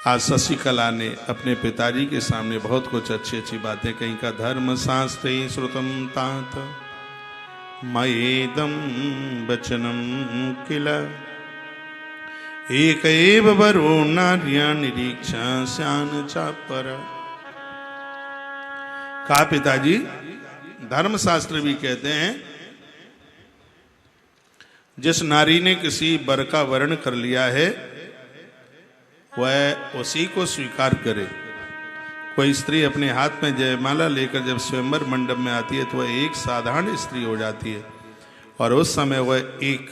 आज शशिकला ने अपने पिताजी के सामने बहुत कुछ अच्छी अच्छी बातें कहीं का धर्म शास्त्रे श्रुतम तात मयेदम वचनम किल एक एव वरो नार्या निरीक्षा श्यान चापर। कहा पिताजी, धर्मशास्त्र भी कहते हैं जिस नारी ने किसी वर का वर्ण कर लिया है वह उसी को स्वीकार करे। कोई स्त्री अपने हाथ में जयमाला लेकर जब स्वयंवर मंडप में आती है तो वह एक साधारण स्त्री हो जाती है और उस समय वह एक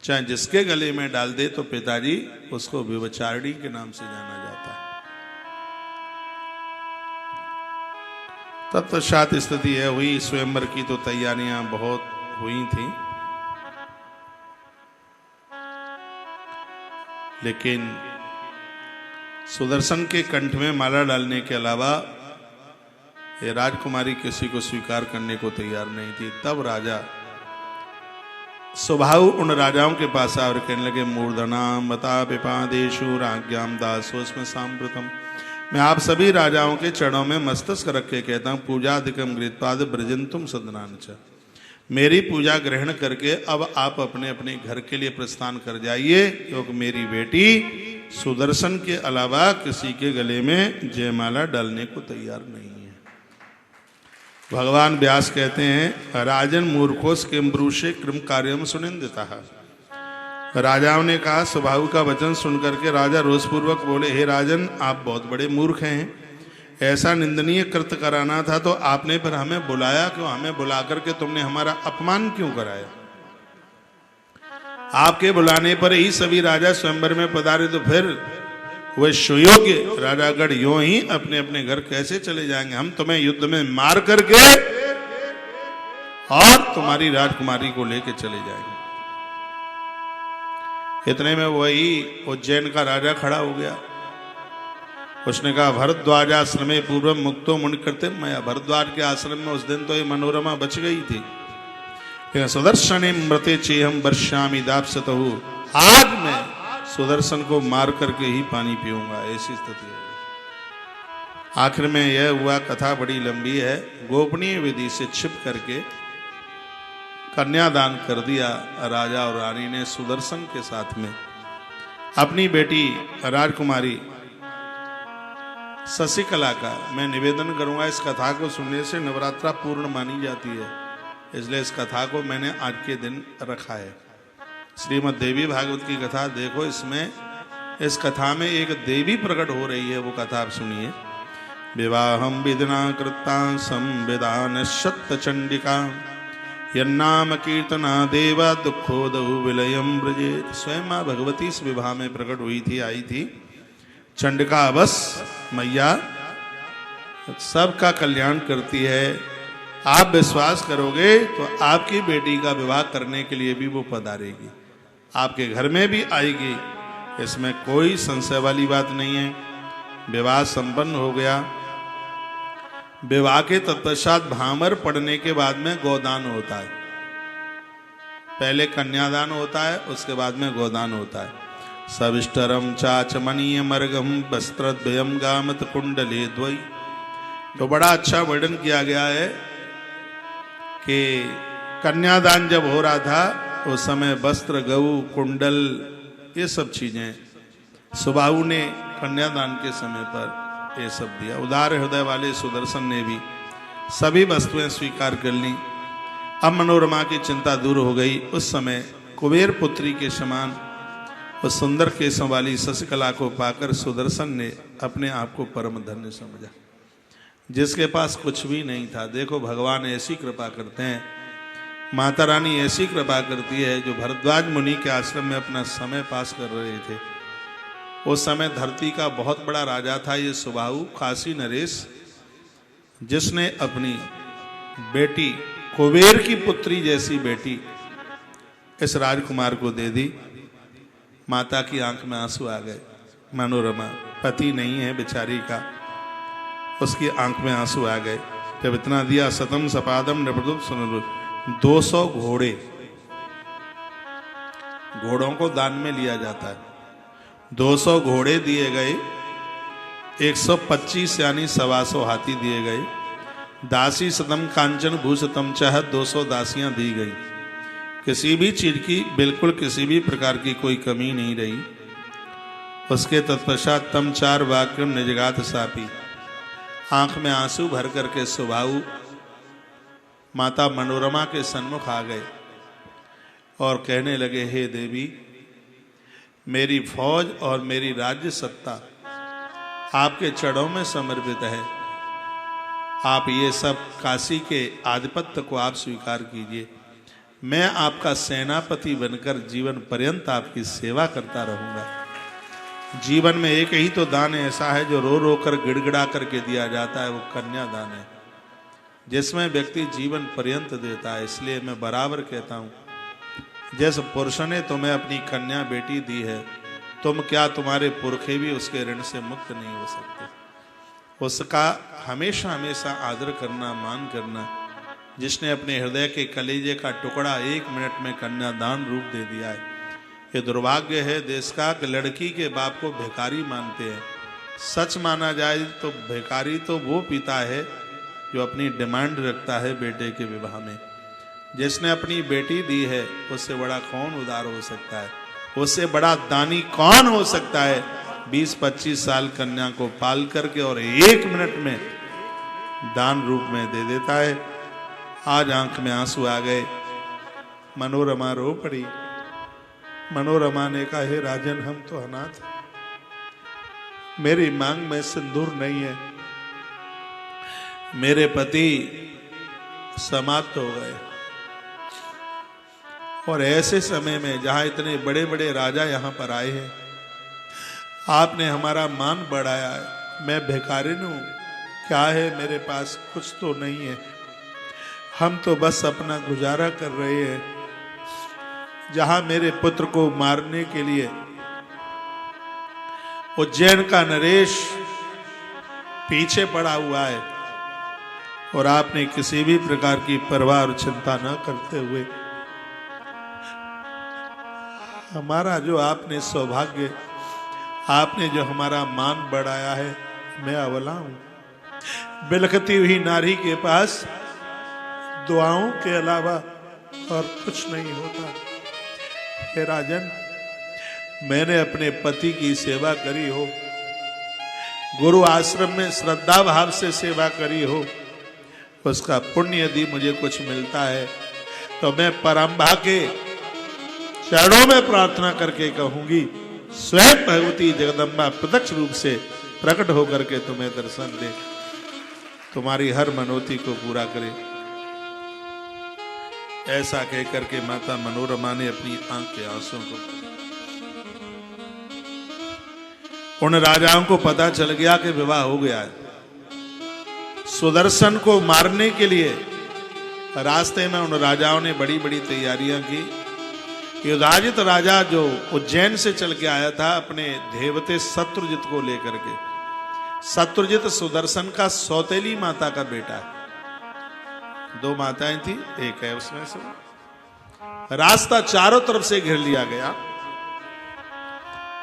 चाहे जिसके गले में डाल दे तो पिताजी उसको व्यभिचारिणी के नाम से जाना जाता है। तत्पश्चात स्थिति यह हुई, स्वयंवर की तो तैयारियां बहुत हुई थी, लेकिन सुदर्शन के कंठ में माला डालने के अलावा ये राजकुमारी किसी को स्वीकार करने को तैयार नहीं थी। तब राजा स्वभाव उन राजाओं के पास आकर कहने लगे, मूर्धनाम मता पिपादेशु राज्ञाम दासोस्म सांप्रतम। मैं आप सभी राजाओं के चरणों में मस्तक रख के कहता हूं, पूजाधिकम गृहीत्वाद ब्रजंतुम सदनांच। मेरी पूजा ग्रहण करके अब आप अपने अपने घर के लिए प्रस्थान कर जाइए, क्योंकि मेरी बेटी सुदर्शन के अलावा किसी के गले में जयमाला डालने को तैयार नहीं है। भगवान व्यास कहते हैं, राजन मूर्खोस किम ब्रूषे कृम कार्यम सुनिंदिता। राजाओं ने कहा, स्वभाव का वचन सुनकर के राजा रोषपूर्वक बोले, हे राजन, आप बहुत बड़े मूर्ख हैं, ऐसा निंदनीय कृत्य कराना था तो आपने फिर हमें बुलाया क्यों? हमें बुला करके तुमने हमारा अपमान क्यों कराया? आपके बुलाने पर ही सभी राजा स्वयंवर में पधारे तो फिर वह सुयोग्य राजागढ़ यूं ही अपने अपने घर कैसे चले जाएंगे? हम तुम्हें युद्ध में मार करके और तुम्हारी राजकुमारी को लेके चले जाएंगे। इतने में वही उज्जैन का राजा खड़ा हो गया। उसने कहा, भरद्वाज आश्रमे पूर्व मुक्तो मुनि करते। मैं भरद्वाज के आश्रम में उस दिन तो ये मनोरमा बच गई थी, लेकिन सुदर्शन मृते चेहम वर्षामी दापसतहु। आज मैं सुदर्शन को मार करके ही पानी पीऊंगा, ऐसी स्थिति है। आखिर में यह हुआ, कथा बड़ी लंबी है, गोपनीय विधि से छिप करके कन्यादान कर दिया राजा और रानी ने सुदर्शन के साथ में। अपनी बेटी राजकुमारी शशिकला का मैं निवेदन करूंगा, इस कथा को सुनने से नवरात्रा पूर्ण मानी जाती है, इसलिए इस कथा को मैंने आज के दिन रखा है। श्रीमद् देवी भागवत की कथा देखो, इसमें इस कथा में एक देवी प्रकट हो रही है, वो कथा आप सुनिए। विवाहम विदना कृता संविदान शत चंडिका यन्नाम कीर्तना देवा दुखोदहु विलयम ब्रजेत। स्वयं मां भगवती इस विवाह में प्रकट हुई थी, आई थी। चंडिका बस मैया सबका कल्याण करती है। आप विश्वास करोगे तो आपकी बेटी का विवाह करने के लिए भी वो पधारेगी, आपके घर में भी आएगी, इसमें कोई संशय वाली बात नहीं है। विवाह संपन्न हो गया। विवाह के तत्पश्चात भामर पड़ने के बाद में गोदान होता है। पहले कन्यादान होता है, उसके बाद में गोदान होता है। सविष्टरम चाचमनीय मर्गम वस्त्रद्वयम गामत कुंडले द्वय। तो बड़ा अच्छा वर्णन किया गया है कि कन्यादान जब हो रहा था उस समय वस्त्र, गऊ, कुंडल, ये सब चीजें सुबाहु ने कन्यादान के समय पर ये सब दिया। उदार हृदय वाले सुदर्शन ने भी सभी वस्तुएं स्वीकार कर ली। अब मनोरमा की चिंता दूर हो गई। उस समय कुबेर पुत्री के समान उस सुंदर केशों वाली शशिकला को पाकर सुदर्शन ने अपने आप को परम धन्य समझा, जिसके पास कुछ भी नहीं था। देखो, भगवान ऐसी कृपा करते हैं, माता रानी ऐसी कृपा करती है। जो भरद्वाज मुनि के आश्रम में अपना समय पास कर रहे थे, उस समय धरती का बहुत बड़ा राजा था ये सुबाहु, काशी नरेश, जिसने अपनी बेटी कुबेर की पुत्री जैसी बेटी इस राजकुमार को दे दी। माता की आंख में आंसू आ गए। मनोरमा पति नहीं है बेचारी का, उसकी आंख में आंसू आ गए। जब इतना दिया, सतम सपादम नृपदुप सुनरु, 200 घोड़े, घोड़ों को दान में लिया जाता है। 200 घोड़े दिए गए, 125 यानी 125 हाथी दिए गए, दासी सतम कांचन भूषतम चाह 200 दासियां दी गई। किसी भी चीज की, बिल्कुल किसी भी प्रकार की कोई कमी नहीं रही। उसके तत्पश्चात तम 4 वाक्यम निजगात सापी, आंख में आंसू भर करके सुबाहु माता मनोरमा के सन्मुख आ गए और कहने लगे, हे देवी, मेरी फौज और मेरी राज्य सत्ता आपके चरणों में समर्पित है। आप ये सब काशी के आधिपत्य को आप स्वीकार कीजिए। मैं आपका सेनापति बनकर जीवन पर्यंत आपकी सेवा करता रहूंगा। जीवन में एक ही तो दान ऐसा है जो रो रो कर गिड़गिड़ा करके दिया जाता है, वो कन्या दान है, जिसमें व्यक्ति जीवन पर्यंत देता है। इसलिए मैं बराबर कहता हूं, जिस पुरुष ने तुम्हें अपनी कन्या बेटी दी है, तुम क्या तुम्हारे पुरखे भी उसके ऋण से मुक्त नहीं हो सकते। उसका हमेशा हमेशा आदर करना, मान करना। जिसने अपने हृदय के कलेजे का टुकड़ा 1 मिनट में कन्यादान रूप दे दिया है, ये दुर्भाग्य है देश का कि लड़की के बाप को भिखारी मानते हैं। सच माना जाए तो भिखारी तो वो पिता है जो अपनी डिमांड रखता है बेटे के विवाह में। जिसने अपनी बेटी दी है, उससे बड़ा कौन उदार हो सकता है, उससे बड़ा दानी कौन हो सकता है। 20-25 साल कन्या को पाल करके और 1 मिनट में दान रूप में दे देता है। आज आंख में आंसू आ गए, मनोरमा रो पड़ी। मनोरमा ने कहा, हे राजन, हम तो अनाथ, मेरी मांग में सिंदूर नहीं है, मेरे पति समाप्त हो गए। और ऐसे समय में जहां इतने बड़े बड़े राजा यहां पर आए हैं, आपने हमारा मान बढ़ाया है। मैं भिखारिन हूं, क्या है मेरे पास, कुछ तो नहीं है। हम तो बस अपना गुजारा कर रहे हैं। जहां मेरे पुत्र को मारने के लिए उज्जैन का नरेश पीछे पड़ा हुआ है, और आपने किसी भी प्रकार की परवाह और चिंता न करते हुए हमारा जो आपने सौभाग्य, आपने जो हमारा मान बढ़ाया है। मैं अवला हूं। बिलखती हुई नारी के पास दुआओं के अलावा और कुछ नहीं होता। हे राजन, मैंने अपने पति की सेवा करी हो, गुरु आश्रम में श्रद्धा भाव से सेवा करी हो, उसका पुण्य यदि मुझे कुछ मिलता है तो मैं परंबा के चरणों में प्रार्थना करके कहूंगी, स्वयं भगवती जगदम्बा प्रत्यक्ष रूप से प्रकट होकर के तुम्हें दर्शन दे, तुम्हारी हर मनोती को पूरा करे। ऐसा कहकर के माता मनोरमा ने अपनी आंख के आंसुओं को, उन राजाओं को पता चल गया कि विवाह हो गया है। सुदर्शन को मारने के लिए रास्ते में उन राजाओं ने बड़ी बड़ी तैयारियां की। युधाजित राजा जो उज्जैन से चल के आया था अपने देवते शत्रुजित को लेकर के, शत्रुजित सुदर्शन का सौतेली माता का बेटा है। 2 माताएं थी, एक है उसमें से। रास्ता चारों तरफ से घेर लिया गया।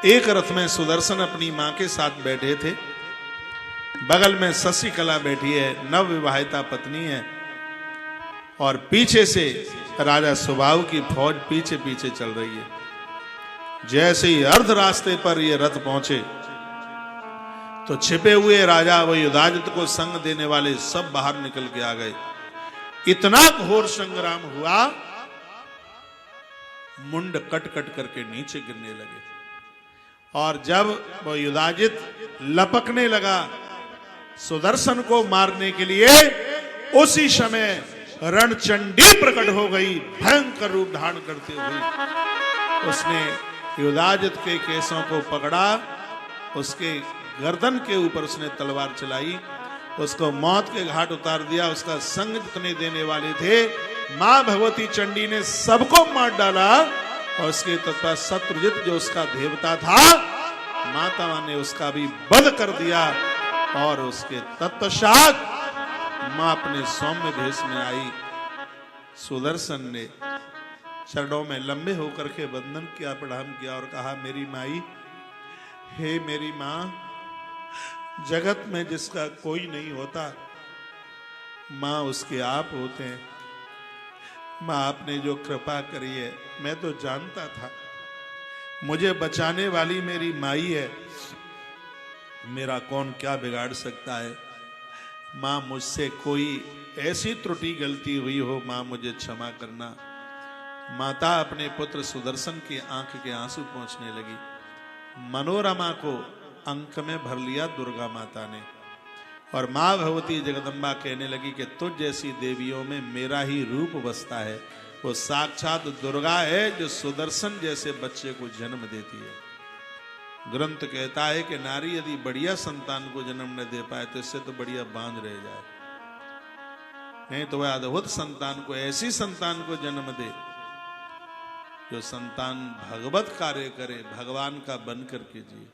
एक रथ में सुदर्शन अपनी मां के साथ बैठे थे, बगल में शशिकला बैठी है, नव विवाहिता पत्नी है, और पीछे से राजा सुबाहु की फौज पीछे पीछे चल रही है। जैसे ही अर्ध रास्ते पर ये रथ पहुंचे तो छिपे हुए राजा व युधाजित को संग देने वाले सब बाहर निकल के आ गए। इतना घोर संग्राम हुआ, मुंड कट कट करके नीचे गिरने लगे। और जब वो युधाजित लपकने लगा सुदर्शन को मारने के लिए, उसी समय रणचंडी प्रकट हो गई, भयंकर रूप धारण करते हुए। उसने युधाजित के केसों को पकड़ा, उसके गर्दन के ऊपर उसने तलवार चलाई, उसको मौत के घाट उतार दिया। उसका संग जितने देने वाले थे, मां भगवती चंडी ने सबको मार डाला, और उसके तथा शत्रुजित जो उसका देवता था, माता ने उसका भी वध कर दिया। और उसके तत्पश्चात मां अपने सौम्य भेष में आई। सुदर्शन ने चरणों में लंबे होकर के वंदन किया, प्रणाम किया और कहा, मेरी माई, हे मेरी मां, जगत में जिसका कोई नहीं होता, मां उसके आप होते हैं। मां आपने जो कृपा करी है, मैं तो जानता था मुझे बचाने वाली मेरी माई है, मेरा कौन क्या बिगाड़ सकता है। मां मुझसे कोई ऐसी त्रुटि गलती हुई हो, मां मुझे क्षमा करना। माता अपने पुत्र सुदर्शन की आंख के आंसू पहुंचने लगी। मनोरमा को अंक में भर लिया दुर्गा माता ने, और मां भगवती जगदम्बा कहने लगी कि तुझ जैसी देवियों में मेरा ही रूप बसता है। वो साक्षात दुर्गा है जो सुदर्शन जैसे बच्चे को जन्म देती है। ग्रंथ कहता है कि नारी यदि बढ़िया संतान को जन्म न दे पाए तो इससे तो बढ़िया बांझ रह जाए, नहीं तो वह अद्भुत संतान को, ऐसी संतान को जन्म दे जो संतान भगवत कार्य करे, भगवान का बन करके जिए।